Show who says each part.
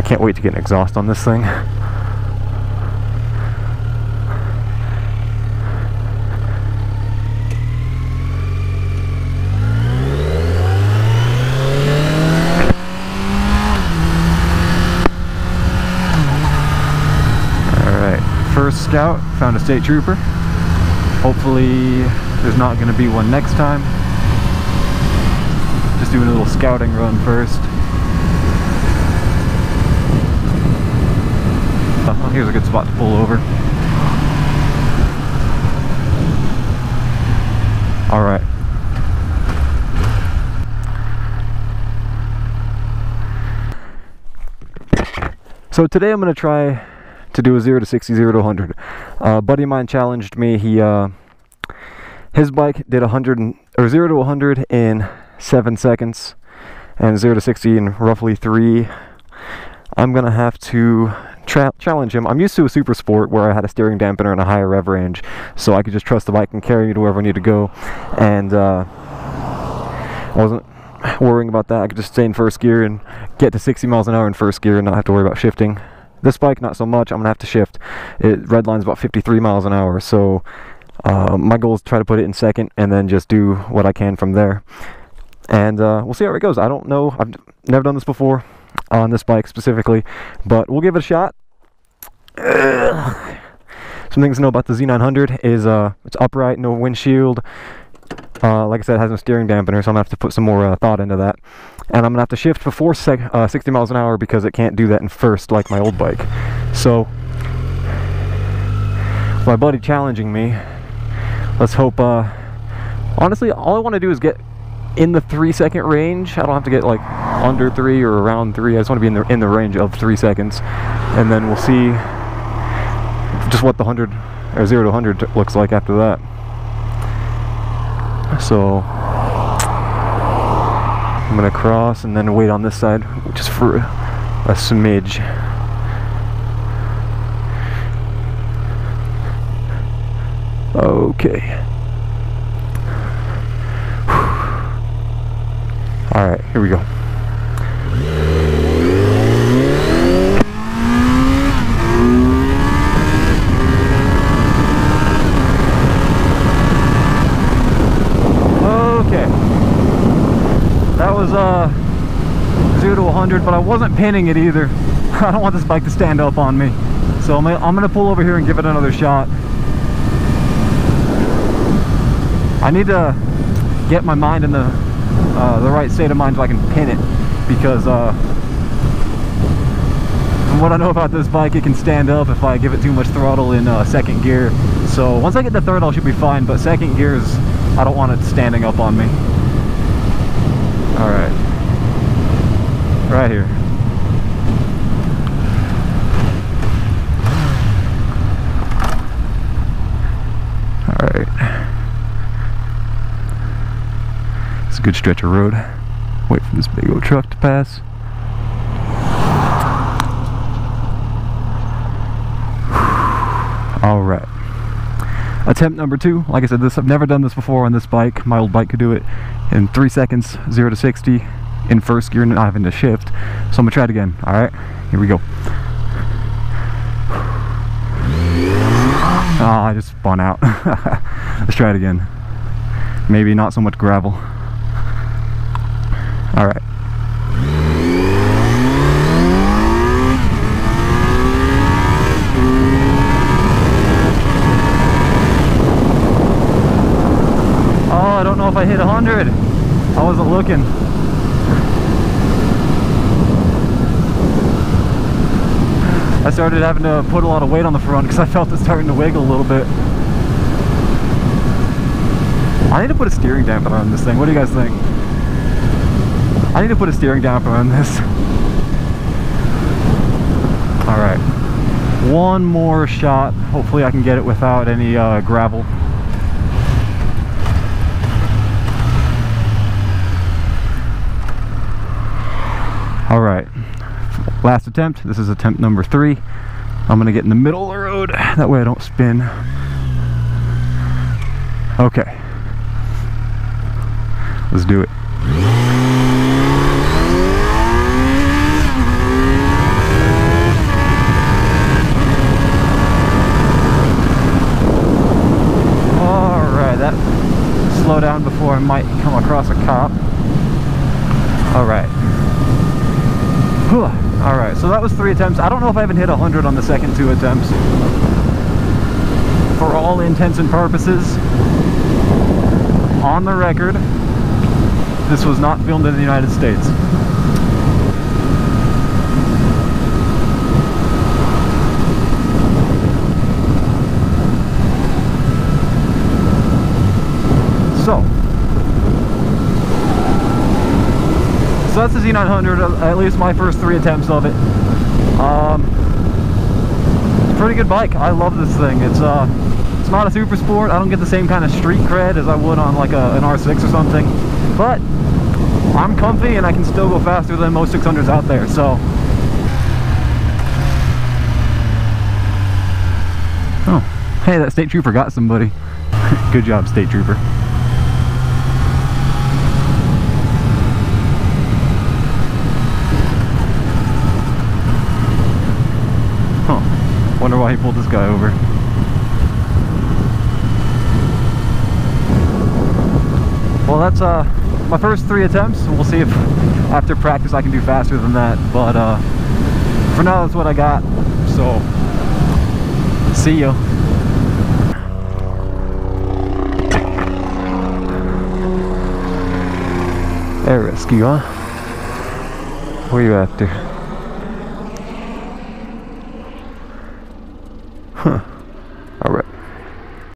Speaker 1: can't wait to get an exhaust on this thing. First scout, found a state trooper. Hopefully there's not going to be one next time. Just doing a little scouting run first. Oh, here's a good spot to pull over. Alright. So today I'm going to try to do a 0 to 60, 0 to 100. A buddy of mine challenged me. His bike did 0 to 100 in 7 seconds and 0 to 60 in roughly 3. I'm gonna have to challenge him. I'm used to a super sport where I had a steering dampener and a higher rev range, so I could just trust the bike and carry me to wherever I need to go, and I wasn't worrying about that. I could just stay in first gear and get to 60 miles an hour in first gear and not have to worry about shifting. This bike, not so much. I'm gonna have to shift. It redlines about 53 miles an hour, so my goal is to try to put it in second and then just do what I can from there. And we'll see how it goes. I don't know. I've never done this before on this bike specifically, but we'll give it a shot. Some things to know about the Z900 is it's upright, no windshield. Like I said, it has no steering dampener, so I'm gonna have to put some more thought into that. And I'm gonna have to shift before 60 miles an hour because it can't do that in first like my old bike. So, my buddy challenging me. Let's hope. Honestly, all I want to do is get in the 3-second range. I don't have to get like under 3 or around 3. I just want to be in the range of 3 seconds, and then we'll see just what the 100 or 0 to 100 looks like after that. So I'm gonna cross and then wait on this side just for a smidge. Okay. Alright, here we go. That was 0 to 100, but I wasn't pinning it either. I don't want this bike to stand up on me, so I'm gonna pull over here and give it another shot. I need to get my mind in the right state of mind so I can pin it, because from what I know about this bike, it can stand up if I give it too much throttle in second gear. So once I get to third, I should be fine, but second gear is, I don't want it standing up on me. Alright, right here. Alright. It's a good stretch of road. Wait for this big old truck to pass. Alright. Attempt number 2. Like I said, I've never done this before on this bike. My old bike could do it in 3 seconds, 0 to 60 in first gear, not having to shift. So I'm gonna try it again. Alright, here we go. Oh, I just spun out. Let's try it again. Maybe not so much gravel. Alright. I don't know if I hit 100. I wasn't looking. I started having to put a lot of weight on the front because I felt it starting to wiggle a little bit. I need to put a steering dampener on this thing. What do you guys think? I need to put a steering dampener on this. Alright. One more shot. Hopefully I can get it without any gravel. Alright, last attempt. This is attempt number 3. I'm gonna get in the middle of the road, that way I don't spin. Okay, let's do it. come across a cop. Alright. Alright, so that was 3 attempts. I don't know if I even hit 100 on the second 2 attempts. For all intents and purposes, on the record, this was not filmed in the United States. So that's the Z900, at least my first 3 attempts of it. It's a pretty good bike. I love this thing. It's not a super sport. I don't get the same kind of street cred as I would on like an R6 or something, but I'm comfy and I can still go faster than most 600s out there, so. Oh, hey, that state trooper got somebody. Good job, state trooper. Wonder why he pulled this guy over. Well, that's my first 3 attempts. We'll see if after practice I can do faster than that, but for now that's what I got, so see ya. Air rescue, huh? What are you after?